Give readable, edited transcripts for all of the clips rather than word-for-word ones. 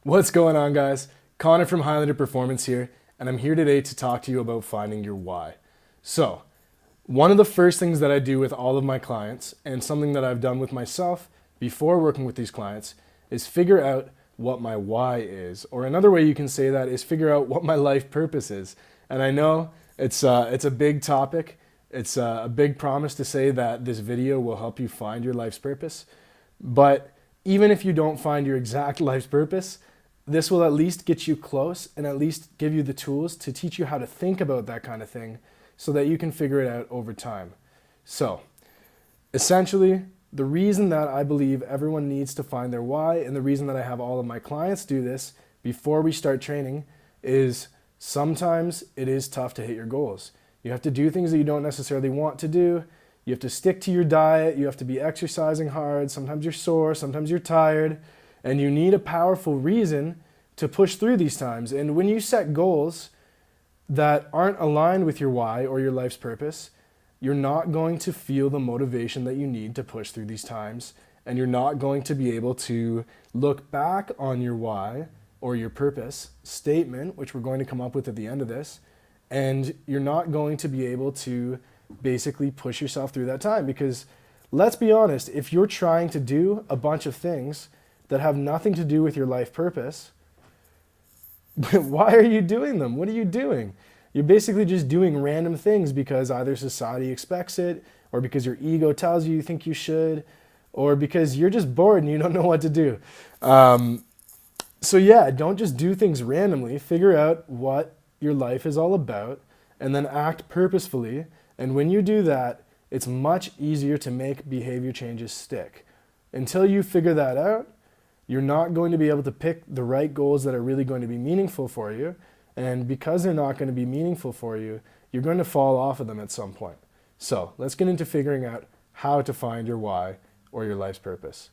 What's going on, guys? Connor from Highlander Performance here, and I'm here today to talk to you about finding your why. So, one of the first things that I do with all of my clients, and something that I've done with myself before working with these clients, is figure out what my why is. Or another way you can say that is figure out what my life purpose is. And I know it's a big topic. It's a big promise to say that this video will help you find your life's purpose. But even if you don't find your exact life's purpose, this will at least get you close and at least give you the tools to teach you how to think about that kind of thing so that you can figure it out over time. So, essentially, the reason that I believe everyone needs to find their why and the reason that I have all of my clients do this before we start training is sometimes it is tough to hit your goals. You have to do things that you don't necessarily want to do. You have to stick to your diet. You have to be exercising hard. Sometimes you're sore, sometimes you're tired. And you need a powerful reason to push through these times. And when you set goals that aren't aligned with your why or your life's purpose, you're not going to feel the motivation that you need to push through these times. And you're not going to be able to look back on your why or your purpose statement, which we're going to come up with at the end of this. And you're not going to be able to basically push yourself through that time. Because let's be honest, if you're trying to do a bunch of things that have nothing to do with your life purpose, why are you doing them? What are you doing? You're basically just doing random things because either society expects it, or because your ego tells you think you should, or because you're just bored and you don't know what to do. So yeah, don't just do things randomly. Figure out what your life is all about and then act purposefully. And when you do that, it's much easier to make behavior changes stick. Until you figure that out, you're not going to be able to pick the right goals that are really going to be meaningful for you. And because they're not going to be meaningful for you, you're going to fall off of them at some point. So let's get into figuring out how to find your why or your life's purpose.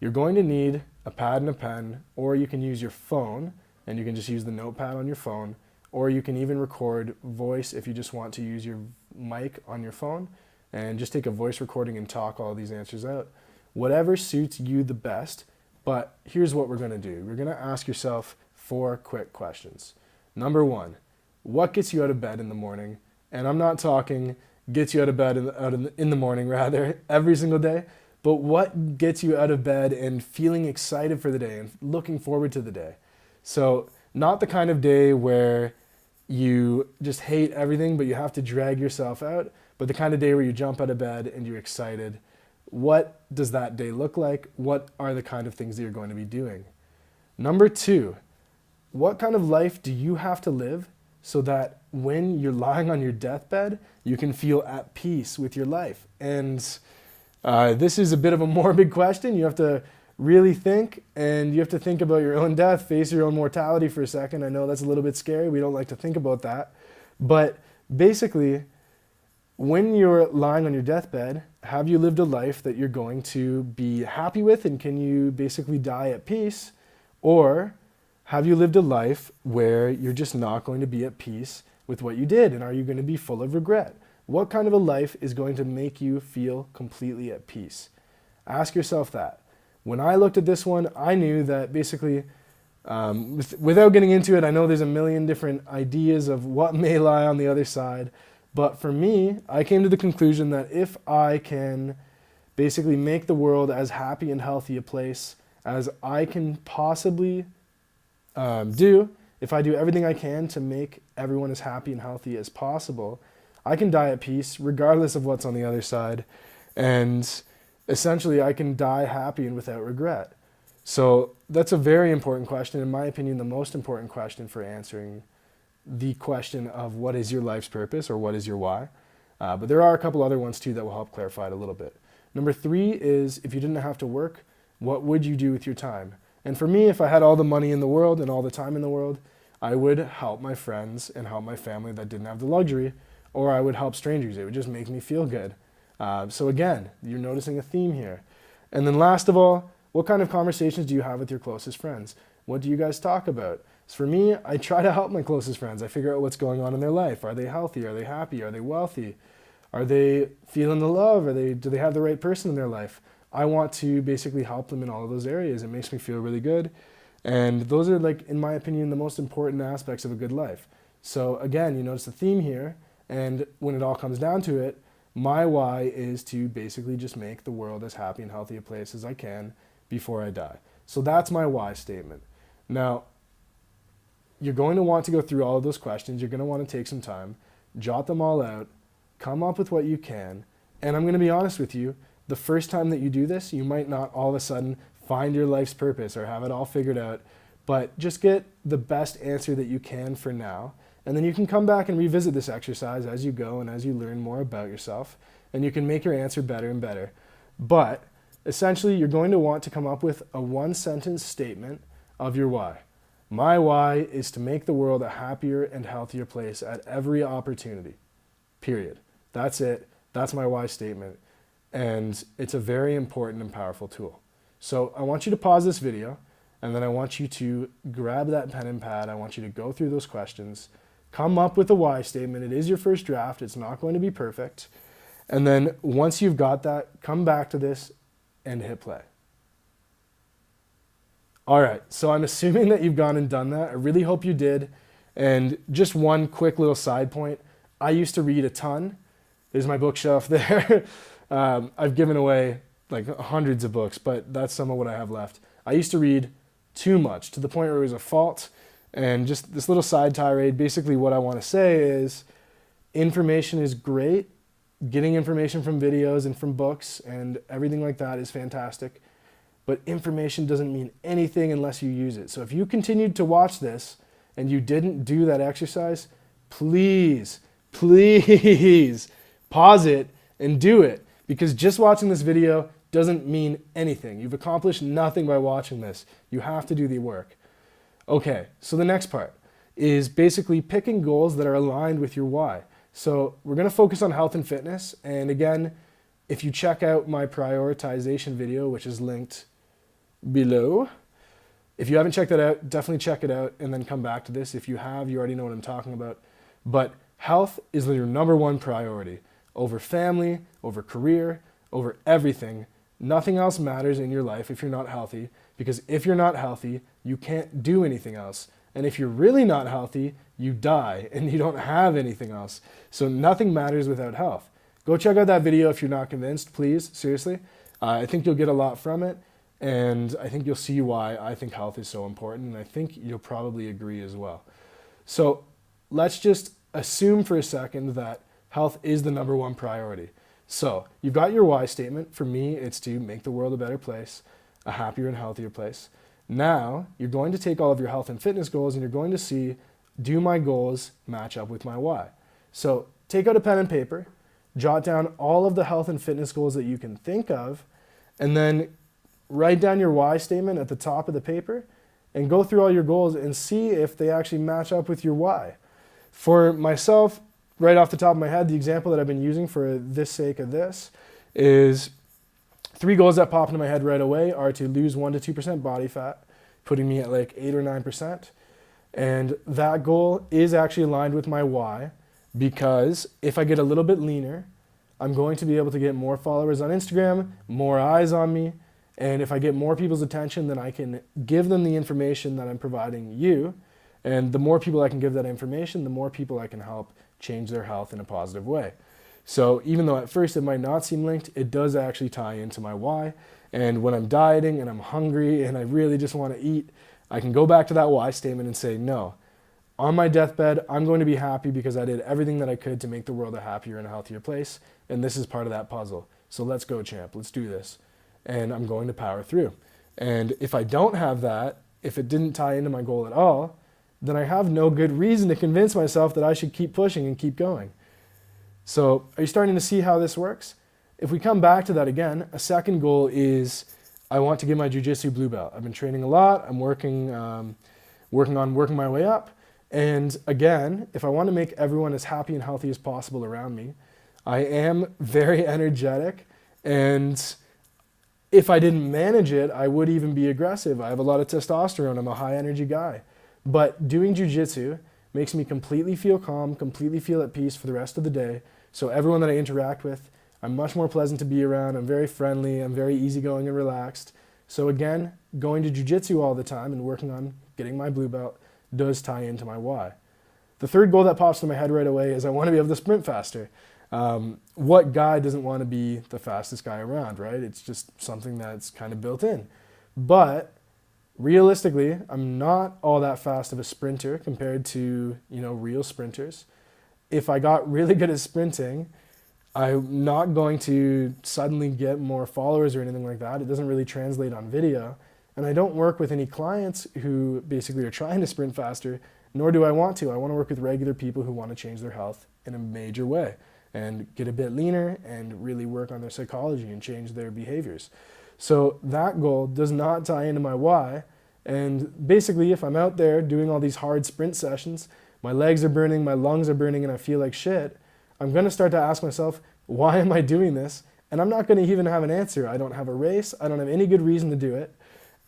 You're going to need a pad and a pen, or you can use your phone, and you can just use the notepad on your phone, or you can even record voice if you just want to use your mic on your phone and just take a voice recording and talk all these answers out. Whatever suits you the best. But here's what we're going to do. We're going to ask yourself 4 quick questions. Number 1, what gets you out of bed in the morning? And I'm not talking gets you out of bed in the morning, rather, every single day, but what gets you out of bed and feeling excited for the day and looking forward to the day? So not the kind of day where you just hate everything, but you have to drag yourself out, but the kind of day where you jump out of bed and you're excited. What does that day look like? What are the kind of things that you're going to be doing? Number 2, what kind of life do you have to live so that when you're lying on your deathbed, you can feel at peace with your life? And this is a bit of a morbid question. You have to really think, and you have to think about your own death, face your own mortality for a second. I know that's a little bit scary. We don't like to think about that. But basically, when you're lying on your deathbed, have you lived a life that you're going to be happy with, and can you basically die at peace? Or have you lived a life where you're just not going to be at peace with what you did, and are you going to be full of regret? What kind of a life is going to make you feel completely at peace? Ask yourself that. When I looked at this one, I knew that basically, without getting into it, I know there's a million different ideas of what may lie on the other side. But for me, I came to the conclusion that if I can basically make the world as happy and healthy a place as I can possibly do, if I do everything I can to make everyone as happy and healthy as possible, I can die at peace regardless of what's on the other side. And essentially, I can die happy and without regret. So that's a very important question. In my opinion, the most important question for answering the question of what is your life's purpose or what is your why. But there are a couple other ones too that will help clarify it a little bit. Number 3 is, if you didn't have to work, what would you do with your time? And for me, if I had all the money in the world and all the time in the world, I would help my friends and help my family that didn't have the luxury, or I would help strangers. It would just make me feel good. So again, you're noticing a theme here. And then last of all, what kind of conversations do you have with your closest friends? What do you guys talk about? So for me, I try to help my closest friends. I figure out what's going on in their life. Are they healthy? Are they happy? Are they wealthy? Are they feeling the love? Do they have the right person in their life? I want to basically help them in all of those areas. It makes me feel really good. And those are, like, in my opinion, the most important aspects of a good life. So again, you notice the theme here, and when it all comes down to it, my why is to basically just make the world as happy and healthy a place as I can before I die. So that's my why statement. Now, you're going to want to go through all of those questions. You're going to want to take some time, jot them all out, come up with what you can. And I'm going to be honest with you, the first time that you do this, you might not all of a sudden find your life's purpose or have it all figured out, but just get the best answer that you can for now. And then you can come back and revisit this exercise as you go and as you learn more about yourself, and you can make your answer better and better. But essentially, you're going to want to come up with a one-sentence statement of your why. My why is to make the world a happier and healthier place at every opportunity. Period. That's it. That's my why statement. And it's a very important and powerful tool. So I want you to pause this video, and then I want you to grab that pen and pad. I want you to go through those questions, come up with a why statement. It is your first draft. It's not going to be perfect. And then once you've got that, come back to this and hit play. All right, so I'm assuming that you've gone and done that. I really hope you did. And just one quick little side point. I used to read a ton. There's my bookshelf there. I've given away like hundreds of books, but that's some of what I have left. I used to read too much to the point where it was a fault. And just this little side tirade, basically what I want to say is information is great. Getting information from videos and from books and everything like that is fantastic. But information doesn't mean anything unless you use it. So if you continued to watch this and you didn't do that exercise, please pause it and do it. Because just watching this video doesn't mean anything. You've accomplished nothing by watching this. You have to do the work. Okay, so the next part is basically picking goals that are aligned with your why. So we're going to focus on health and fitness. And again, if you check out my prioritization video, which is linked below, if you haven't checked that out, definitely check it out and then come back to this. If you have, you already know what I'm talking about. But health is your number one priority over family, over career, over everything. Nothing else matters in your life if you're not healthy, because if you're not healthy, you can't do anything else. And if you're really not healthy, you die and you don't have anything else. So nothing matters without health. Go check out that video if you're not convinced, please, seriously. I think you'll get a lot from it, and I think you'll see why I think health is so important, and I think you'll probably agree as well. So let's just assume for a second that health is the number one priority. So you've got your why statement. For me, it's to make the world a better place, a happier and healthier place. Now, you're going to take all of your health and fitness goals and you're going to see, do my goals match up with my why? So take out a pen and paper, jot down all of the health and fitness goals that you can think of, and then write down your why statement at the top of the paper and go through all your goals and see if they actually match up with your why. For myself, right off the top of my head, the example that I've been using for this sake of this is 3 goals that pop into my head right away are to lose 1 to 2% body fat, putting me at like 8 or 9%. And that goal is actually aligned with my why, because if I get a little bit leaner, I'm going to be able to get more followers on Instagram, more eyes on me. And if I get more people's attention, then I can give them the information that I'm providing you. And the more people I can give that information, the more people I can help change their health in a positive way. So even though at first it might not seem linked, it does actually tie into my why. And when I'm dieting and I'm hungry and I really just want to eat, I can go back to that why statement and say, no, on my deathbed, I'm going to be happy because I did everything that I could to make the world a happier and a healthier place. And this is part of that puzzle. So let's go, champ. Let's do this. And I'm going to power through. And if I don't have that, if it didn't tie into my goal at all, then I have no good reason to convince myself that I should keep pushing and keep going. So are you starting to see how this works? If we come back to that again, a second goal is I want to get my jiu-jitsu blue belt. I've been training a lot. I'm working on working my way up. And again, if I want to make everyone as happy and healthy as possible around me, I am very energetic. And if I didn't manage it, I would even be aggressive. I have a lot of testosterone. I'm a high energy guy. But doing jiu-jitsu makes me completely feel calm, completely feel at peace for the rest of the day. So everyone that I interact with, I'm much more pleasant to be around. I'm very friendly. I'm very easygoing and relaxed. So again, going to jiu-jitsu all the time and working on getting my blue belt does tie into my why. The third goal that pops in my head right away is I want to be able to sprint faster. What guy doesn't want to be the fastest guy around, right? It's just something that's kind of built in. But realistically, I'm not all that fast of a sprinter compared to, real sprinters. If I got really good at sprinting, I'm not going to suddenly get more followers or anything like that. It doesn't really translate on video. And I don't work with any clients who basically are trying to sprint faster, nor do I want to. I want to work with regular people who want to change their health in a major way and get a bit leaner and really work on their psychology and change their behaviors. So that goal does not tie into my why. And basically, if I'm out there doing all these hard sprint sessions, my legs are burning, my lungs are burning, and I feel like shit, I'm going to start to ask myself, why am I doing this? And I'm not going to even have an answer. I don't have a race. I don't have any good reason to do it.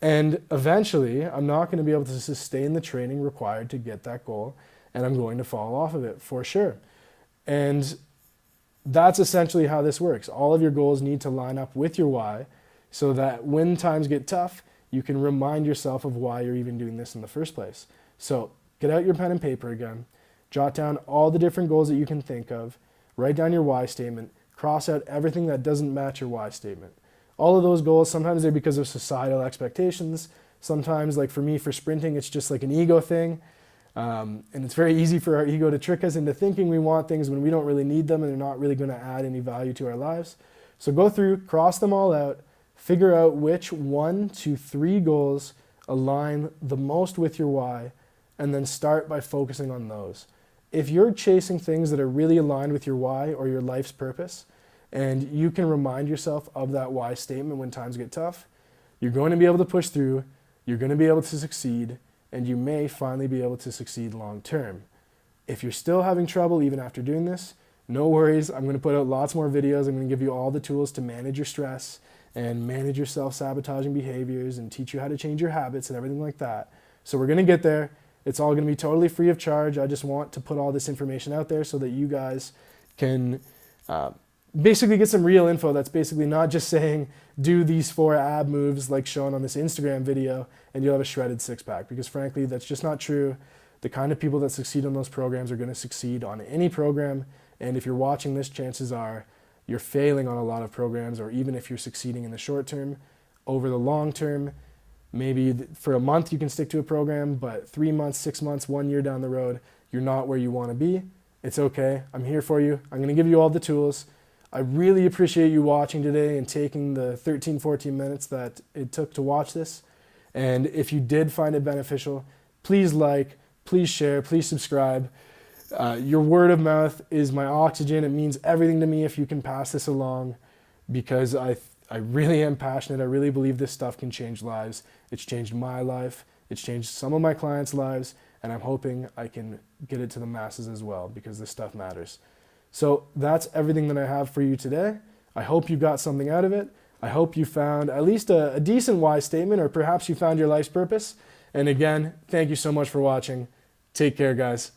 And eventually, I'm not going to be able to sustain the training required to get that goal, and I'm going to fall off of it for sure. And that's essentially how this works. All of your goals need to line up with your why so that when times get tough, you can remind yourself of why you're even doing this in the first place. So get out your pen and paper again, jot down all the different goals that you can think of, write down your why statement, cross out everything that doesn't match your why statement. All of those goals, sometimes they're because of societal expectations. Sometimes, like for me, for sprinting, it's just like an ego thing. And it's very easy for our ego to trick us into thinking we want things when we don't really need them and they're not really going to add any value to our lives. So go through, cross them all out, figure out which 1 to 3 goals align the most with your why, and then start by focusing on those. If you're chasing things that are really aligned with your why or your life's purpose, and you can remind yourself of that why statement when times get tough, you're going to be able to push through, you're going to be able to succeed, and you may finally be able to succeed long term. If you're still having trouble even after doing this, no worries. I'm going to put out lots more videos. I'm going to give you all the tools to manage your stress and manage your self-sabotaging behaviors and teach you how to change your habits and everything like that. So we're going to get there. It's all going to be totally free of charge. I just want to put all this information out there so that you guys can basically get some real info that's basically not just saying do these 4 ab moves like shown on this Instagram video and you'll have a shredded six-pack, because frankly that's just not true. The kind of people that succeed on those programs are going to succeed on any program, and if you're watching this, chances are you're failing on a lot of programs, or even if you're succeeding in the short term, over the long term, maybe for a month you can stick to a program, but 3 months, 6 months, 1 year down the road, you're not where you want to be. It's okay. I'm here for you. I'm going to give you all the tools. I really appreciate you watching today and taking the 13, 14 minutes that it took to watch this. And if you did find it beneficial, please like, please share, please subscribe. Your word of mouth is my oxygen. It means everything to me if you can pass this along, because I really am passionate. I really believe this stuff can change lives. It's changed my life. It's changed some of my clients' lives, and I'm hoping I can get it to the masses as well, because this stuff matters. So that's everything that I have for you today. I hope you got something out of it. I hope you found at least a decent why statement, or perhaps you found your life's purpose. And again, thank you so much for watching. Take care, guys.